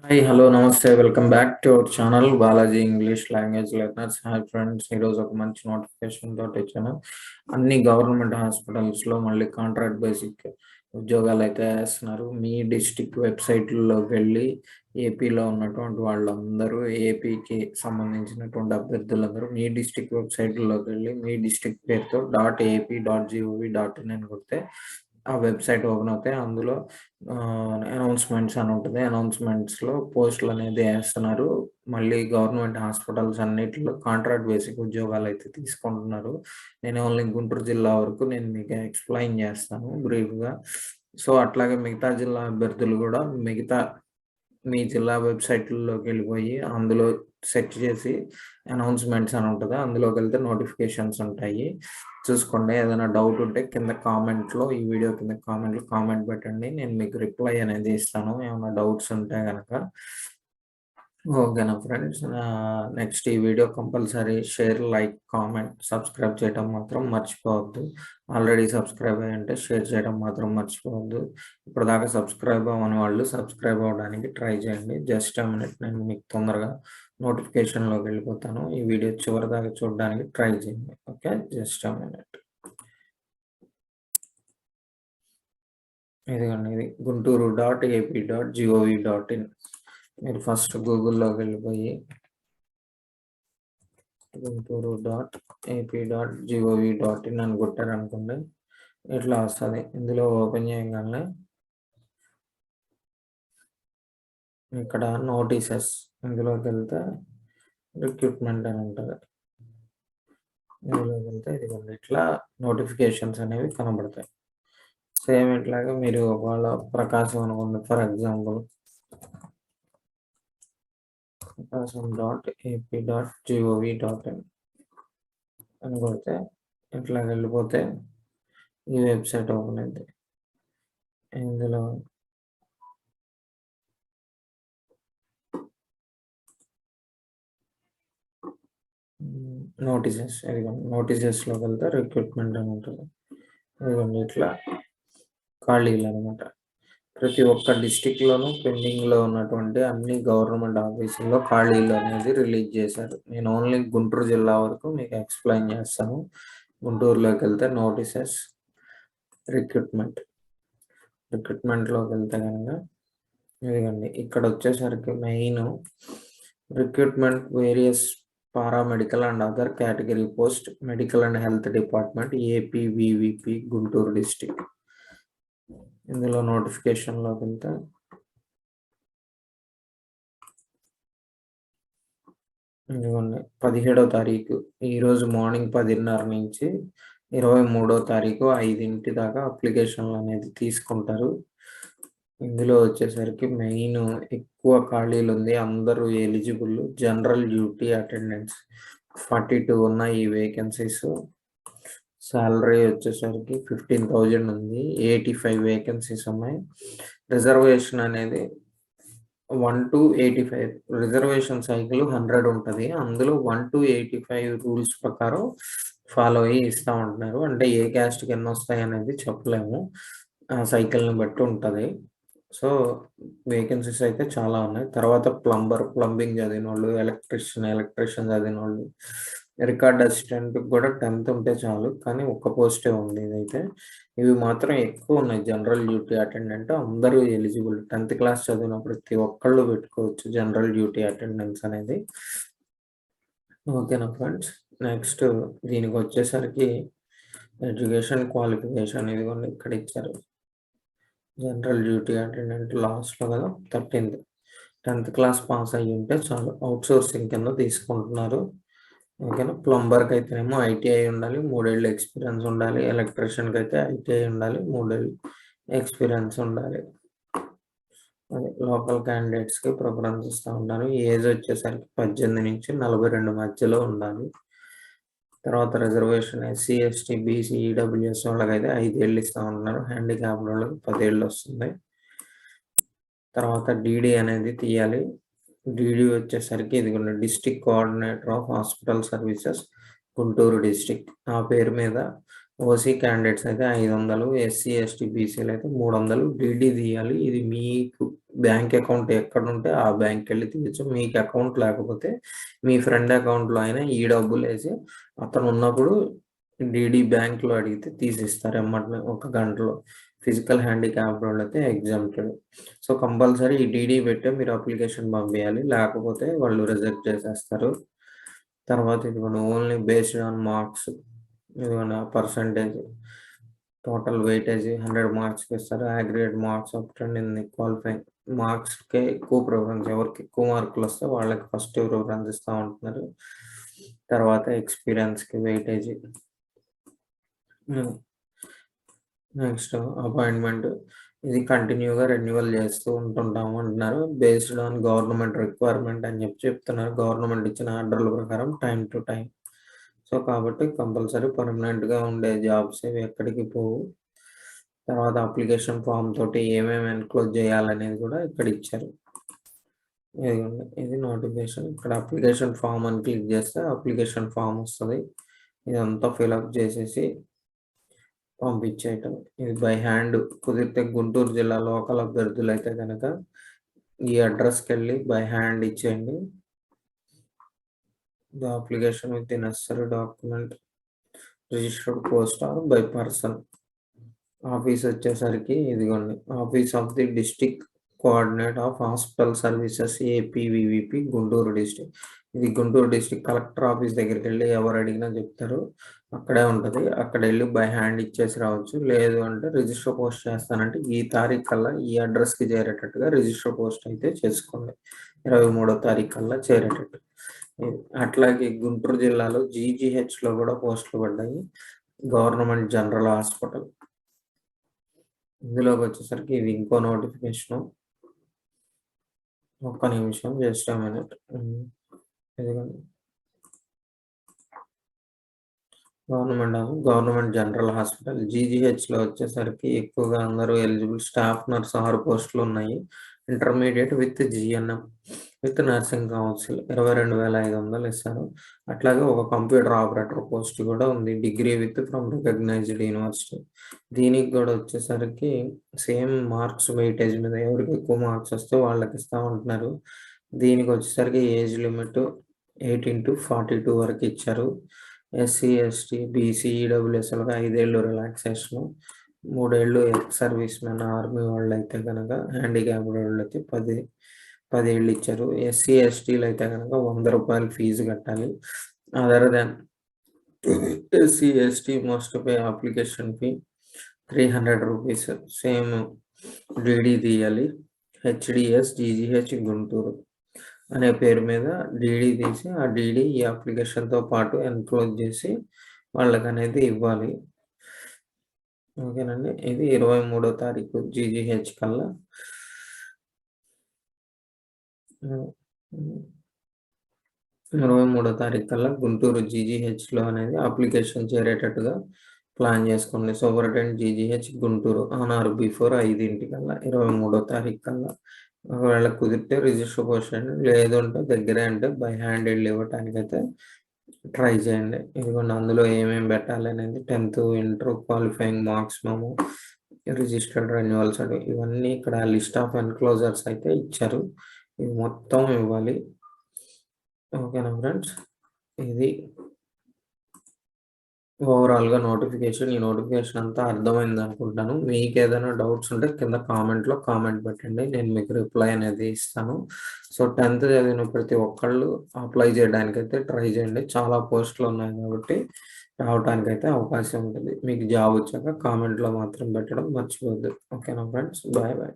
Hi, hello, namaste. Welcome back to our channel Balaji English Language Learners. Hi friends, ఈరోజు ఒక మంచి notification తోటి వచ్చాను. అన్ని గవర్నమెంట్ హాస్పిటల్స్ లో మళ్ళీ కాంట్రాక్ట్ బేసిక్ ఉద్యోగాలు అయితే వేస్తున్నారు. మీ డిస్టిక్ వెబ్సైట్లోకి వెళ్ళి ఏపీలో ఉన్నటువంటి వాళ్ళందరూ ఏపీకి సంబంధించినటువంటి అభ్యర్థులందరూ మీ డిస్టిక్ వెబ్సైట్లోకి వెళ్ళి మీ డిస్టిక్ పేరుతో .ap.gov.in అని కొడితే ఆ వెబ్సైట్ ఓపెన్ అవుతాయి. అందులో అనౌన్స్మెంట్స్ అని ఉంటుంది. అనౌన్స్మెంట్స్లో పోస్టులు అనేది వేస్తున్నారు. మళ్ళీ గవర్నమెంట్ హాస్పిటల్స్ అన్నిటిలో కాంట్రాక్ట్ బేసిక్ ఉద్యోగాలు అయితే తీసుకుంటున్నారు. నేను ఓన్లీ గుంటూరు జిల్లా వరకు నేను మీకు ఎక్స్ప్లెయిన్ చేస్తాను బ్రీఫ్గా. సో అట్లాగే మిగతా జిల్లా అభ్యర్థులు కూడా మిగతా మీ జిల్లా వెబ్సైట్లలోకి వెళ్ళిపోయి అందులో సెర్చ్ చేసి అనౌన్స్మెంట్స్ అని ఉంటుంది. అందులోకి వెళ్తే నోటిఫికేషన్స్ ఉంటాయి, చూసుకోండి. ఏదైనా డౌట్ ఉంటే కింద కామెంట్లో, ఈ వీడియో కింద కామెంట్ పెట్టండి, నేను మీకు రిప్లై అనేది ఇస్తాను ఏమైనా డౌట్స్ ఉంటే కనుక. ఓకేనా ఫ్రెండ్స్, నెక్స్ట్ ఈ video compulsory share, like, comment, subscribe చేయడం మాత్రం మర్చిపోవద్దు. ఆల్రెడీ సబ్స్క్రైబ్ అయ్యి ఉంటే షేర్ చేయడం మాత్రం మర్చిపోవద్దు. ఇప్పటిదాకా సబ్స్క్రైబ్ అవ్వని వాళ్ళు సబ్స్క్రైబ్ అవ్వడానికి ట్రై చేయండి. జస్ట్ a minute, నేను మీకు తొందరగా నోటిఫికేషన్లోకి వెళ్ళిపోతాను. ఈ వీడియో చివరి దాకా చూడడానికి ట్రై చేయండి. Okay, just a minute. ఇదిగోండి, ఇది gunturu.ap.gov.in. మీరు ఫస్ట్ గూగుల్లోకి వెళ్ళిపోయి gunturu.ap.gov.in అని కొట్టారనుకోండి, ఇట్లా వస్తుంది. ఇందులో ఓపెన్ చేయగానే ఇక్కడ నోటీసెస్, ఇందులోకి వెళ్తే రిక్రూట్మెంట్ అని ఉంటుంది. ఇందులోకి వెళ్తే ఇదిగోండి ఇట్లా నోటిఫికేషన్స్ అనేవి కనబడతాయి. సేమ్ ఇట్లాగే మీరు ఒకవేళ ప్రకాశం అనుకోండి, ఫర్ ఎగ్జాంపుల్ ప్రకాశం.ap.gov.in అని కొడితే ఇట్లా వెళ్ళిపోతే ఈ వెబ్సైట్ ఓపెన్ అయింది. ఇందులో నోటీసెస్, ఇదిగోండి నోటీసెస్లోకి వెళ్తే రిక్రూట్మెంట్ అని ఉంటుంది. ఇదిగోండి ఇట్లా ఖాళీలు అనమాట. ప్రతి ఒక్క డిస్టిక్లోనూ పెండింగ్లో ఉన్నటువంటి అన్ని గవర్నమెంట్ ఆఫీసుల్లో ఖాళీలు అనేది రిలీజ్ చేశారు. నేను ఓన్లీ గుంటూరు జిల్లా వరకు మీకు ఎక్స్ప్లెయిన్ చేస్తాను. గుంటూరులోకి వెళ్తే నోటీసెస్, రిక్రూట్మెంట్లోకి వెళ్తే కనుక ఇదిగోండి ఇక్కడ వచ్చేసరికి main recruitment various paramedical and other category post, medical and health department, APVVP Guntur district. ఇందులో నోటిఫికేషన్లోకి వెళ్తే ఇదిగోండి 17వ తారీఖు, ఈరోజు మార్నింగ్ 10:30 నుంచి 23వ తారీఖు 5 దాకా అప్లికేషన్లు అనేది తీసుకుంటారు. ఇందులో వచ్చేసరికి మెయిన్ ఎక్కువ ఖాళీలు ఉంది, అందరూ ఎలిజిబుల్. జనరల్ డ్యూటీ అటెండెన్స్ 42 ఉన్నాయి ఈ వేకెన్సీస్. శాలరీ వచ్చేసరికి 15,000 ఉంది. 85 వేకెన్సీస్ ఉన్నాయి. రిజర్వేషన్ అనేది 1 to 85, రిజర్వేషన్ సైకిల్ 100 ఉంటుంది. అందులో 1 to 85 రూల్స్ ప్రకారం ఫాలో అయ్యి ఇస్తూ ఉంటున్నారు. అంటే ఏ క్యాస్ట్కి ఎన్ని వస్తాయి అనేది చెప్పలేము, ఆ సైకిల్ని బట్టి ఉంటుంది. సో వేకెన్సీస్ అయితే చాలా ఉన్నాయి. తర్వాత ప్లంబింగ్ చదివిన వాళ్ళు, ఎలక్ట్రీషియన్ చదివిన వాళ్ళు, రికార్డ్ అసిస్టెంట్ కూడా 10th ఉంటే చాలు, కానీ ఒక్క పోస్టే ఉంది ఇదైతే. ఇవి మాత్రం ఎక్కువ ఉన్నాయి. జనరల్ డ్యూటీ అటెండెంట్ అందరూ ఎలిజిబుల్. 10th క్లాస్ చదివిన ప్రతి ఒక్కళ్ళు పెట్టుకోవచ్చు జనరల్ డ్యూటీ అటెండెన్స్ అనేది. ఓకేనా ఫ్రెండ్స్, నెక్స్ట్ దీనికి వచ్చేసరికి ఎడ్యుకేషన్ క్వాలిఫికేషన్ ఇదిగోండి ఇక్కడ ఇచ్చారు. జనరల్ డ్యూటీ అటెండెంట్ లాస్ట్లో కదా 13th, 10th క్లాస్ పాస్ అయ్యి ఉంటే చాలు, అవుట్సోర్సింగ్ కింద తీసుకుంటున్నారు. ఓకేనా. ప్లంబర్కి అయితేనేమో ITI ఉండాలి, 3 ఏళ్ళు ఎక్స్పీరియన్స్ ఉండాలి. ఎలక్ట్రీషియన్కి అయితే ITI ఉండాలి, 3 ఏళ్ళు ఎక్స్పీరియన్స్ ఉండాలి. అది లోకల్ క్యాండిడేట్స్కి ప్రిఫరెన్స్ ఇస్తూ ఉంటారు. ఏజ్ వచ్చేసరికి 18 నుంచి 42 మధ్యలో ఉండాలి. తర్వాత reservation SC, ST, BC, EWS వాళ్ళకైతే 5 ఏళ్ళు ఇస్తూ ఉంటున్నారు. హ్యాండిక్యాప్డ్ వాళ్ళకి 10 ఏళ్ళు వస్తుంది. తర్వాత DD అనేది తీయాలి. DD వచ్చేసరికి ఇదిగోండి district coordinator of hospital services Guntur district. ఆ పేరు మీద OC క్యాండిడేట్స్ అయితే 500, SC, ST, BCలు అయితే 300 DD తీయాలి. ఇది బ్యాంక్ అకౌంట్ ఎక్కడుంటే ఆ బ్యాంక్‌కెళ్ళి తీయొచ్చు. మీకు అకౌంట్ లేకపోతే మీ ఫ్రెండ్ అకౌంట్‌లో అయినా ఈ డబ్బులేసి అతను ఉన్నప్పుడు డీడీ బ్యాంక్‌లో అడిగితే తీసిస్తారు ఎమ్మటనే ఒక గంటలో. ఫిజికల్ హ్యాండిక్యాప్డ్ వాళ్ళైతే ఎగ్జామ్టెడ్. సో, కంపల్సరీ ఈ డీడీ పెట్టే మీరు అప్లికేషన్ పంపియాలి. లేకపోతే వాళ్ళు రిజెక్ట్ చేసేస్తారు. తర్వాత ఇదిగోండి ఓన్లీ బేస్డ్ ఆన్ మార్క్స్. ఇదిగోండి ఆ పర్సెంటేజ్. టోటల్ వెయిటేజ్ 100 మార్క్స్‌కి ఇస్తారు. Aggregate marks obtained in the qualifying మార్క్స్‌కే ఎక్కువ ప్రిఫరెన్స్. ఎవరికి ఎక్కువ మార్కులొస్తే వాళ్ళకి ఫస్ట్ ప్రిఫరెన్స్ ఇస్తా ఉంటున్నారు. తర్వాత ఎక్స్‌పీరియన్స్‌కి వెయిటేజ్. Next appointment. ఇది కంటిన్యూగా రెన్యువల్ చేస్తూ ఉంటుంటాము అంటున్నారు. బేస్డ్ ఆన్ గవర్నమెంట్ రిక్వైర్మెంట్ అని చెప్తున్నారు. గవర్నమెంట్ ఇచ్చిన ఆర్డర్‌ల ప్రకారం టైమ్ టు టైమ్. సో, కాబట్టి కంపల్సరీ పర్మనెంట్‌గా ఉండే జాబ్స్ ఇవి ఎక్కడికి పోవు. తర్వాత అప్లికేషన్ ఫార్మ్ తోటి ఏమేమి ఎన్‌క్లోజ్ చేయాలనేది కూడా ఇక్కడ ఇచ్చారు. ఇదిగోండి ఇది నోటిఫికేషన్. ఇక్కడ అప్లికేషన్ ఫార్మ్ అని క్లిక్ చేస్తే అప్లికేషన్ ఫార్మ్ వస్తది. ఇదంతా ఫిలప్ చేసేసి పంపించేయటం. ఇది బై హ్యాండ్ కుదిరితే గుంటూరు జిల్లా లోకల్ అభ్యర్థులైతే గనక ఈ అడ్రస్‌కెళ్ళి బై హ్యాండ్ ఇచ్చేయండి. The application with the necessary document registered post or by person. Office వచ్చేసరికి ఇదిగోండి office of the district coordinate of hospital services APVVP Guntur district. ఇది గుంటూరు డిస్ట్రిక్ట్ కలెక్టర్ ఆఫీస్ దగ్గరికి వెళ్ళి ఎవరు అడిగినా చెప్తారు. అక్కడే ఉంటది. అక్కడ వెళ్ళి బై హ్యాండ్ ఇచ్చేసి రావచ్చు. లేదు అంటే రిజిస్టర్ పోస్ట్ చేస్తానంటే ఈ తారీఖు కల్లా ఈ అడ్రస్‌కి చేరేటట్టుగా రిజిస్టర్ పోస్ట్ అయితే చేసుకోండి. 23వ తారీఖు కల్లా చేరేటట్టు. అట్లాగే గుంటూరు జిల్లాలో జీజీహెచ్‌లో కూడా పోస్టులు పడ్డాయి. Government general hospital. ఇందులోకి వచ్చేసరికి ఇది ఇంకో నోటిఫికేషను. ఒక్క నిమిషం జస్ట్ ఎ మినిట్. ఇదిగోండి. గవర్నమెంట్ జనరల్ హాస్పిటల్ జీజీహెచ్‌లో వచ్చేసరికి ఎక్కువగా అందరూ ఎలిజిబుల్ స్టాఫ్ నర్స్ 6 పోస్టులు ఉన్నాయి. Intermediate with GNM with nursing council 22,500 ఇస్తారు. అట్లాగే ఒక కంప్యూటర్ ఆపరేటర్ పోస్ట్ కూడా ఉంది. Degree with from recognised university. దీనికి కూడా వచ్చేసరికి సేమ్ మార్క్స్ వెయిటేజ్ మీద ఎవరికి ఎక్కువ మార్క్స్ వస్తే వాళ్ళకి ఇస్తా ఉంటున్నారు. దీనికి వచ్చేసరికి ఏజ్ లిమిట్ 18-42 వరకు ఇచ్చారు. ఎస్సీ, ఎస్టీ, బీసీ, ఈడబ్ల్యూఎస్‌లకి 5 ఏళ్ళు రిలాక్సేషను. 3 ఏళ్ళు ఎక్స్ సర్వీస్ మెన్ ఆర్మీ వాళ్ళైతే గనక హ్యాండిక్యాప్డ్ వాళ్ళైతే 10 ఏళ్ళు ఇచ్చారు. ఎస్సీ, ఎస్టీలు అయితే గనక ₹100 ఫీజు కట్టాలి. Other than SC, ST must pay application fee ₹300. Same DD తీయాలి. హెచ్‌డిఎస్ జీజీహెచ్ గుంటూరు అనే పేరు మీద డీడీ తీసి ఆ డీడీ ఈ అప్లికేషన్‌తో పాటు ఎన్‌క్లోజ్ చేసి వాళ్ళకనేది ఇవ్వాలి. ఓకేనండి. ఇది 23వ తారీఖు జీజీహెచ్ కల్లా. 23వ తారీఖు కల్లా గుంటూరు జీజీహెచ్‌లో అనేది అప్లికేషన్ చేరేటట్టుగా ప్లాన్ చేసుకోండి. Superintendent GGH Guntur on are before 5 కల్లా 23వ తారీఖు కల్లా. ఒకవేళ కుదిరితే రిజిస్టర్ పోస్ట్ చేయండి. లేదు అంటే దగ్గరే అంటే బై హ్యాండ్ వెళ్ళి ఇవ్వటానికైతే ట్రై చేయండి. ఇదిగోండి అందులో ఏమేమి పెట్టాలి అనేది 10th inter qualifying marks memo, registered renewal certificate ఇవన్నీ ఇక్కడ లిస్ట్ ఆఫ్ ఎన్‌క్లోజర్స్ అయితే ఇచ్చారు. ఇవి మొత్తం ఇవ్వాలి. ఓకేనా ఫ్రెండ్స్. ఇది ఓవరాల్‌గా నోటిఫికేషన్. ఈ నోటిఫికేషన్ అంతా అర్థమైంది అనుకుంటాను. మీకేదైనా డౌట్స్ ఉంటే కింద కామెంట్‌లో కామెంట్ పెట్టండి. నేను మీకు రిప్లై అనేది ఇస్తాను. సో, 10th చదివిన ప్రతి ఒక్కళ్ళు అప్లై చేయడానికైతే ట్రై చేయండి. చాలా పోస్టులు ఉన్నాయి కాబట్టి రావటానికైతే అవకాశం ఉంటుంది. మీకు జాబ్ వచ్చాక కామెంట్‌లో మాత్రం పెట్టడం మర్చిపోవద్దు. ఓకేనా ఫ్రెండ్స్. Bye bye.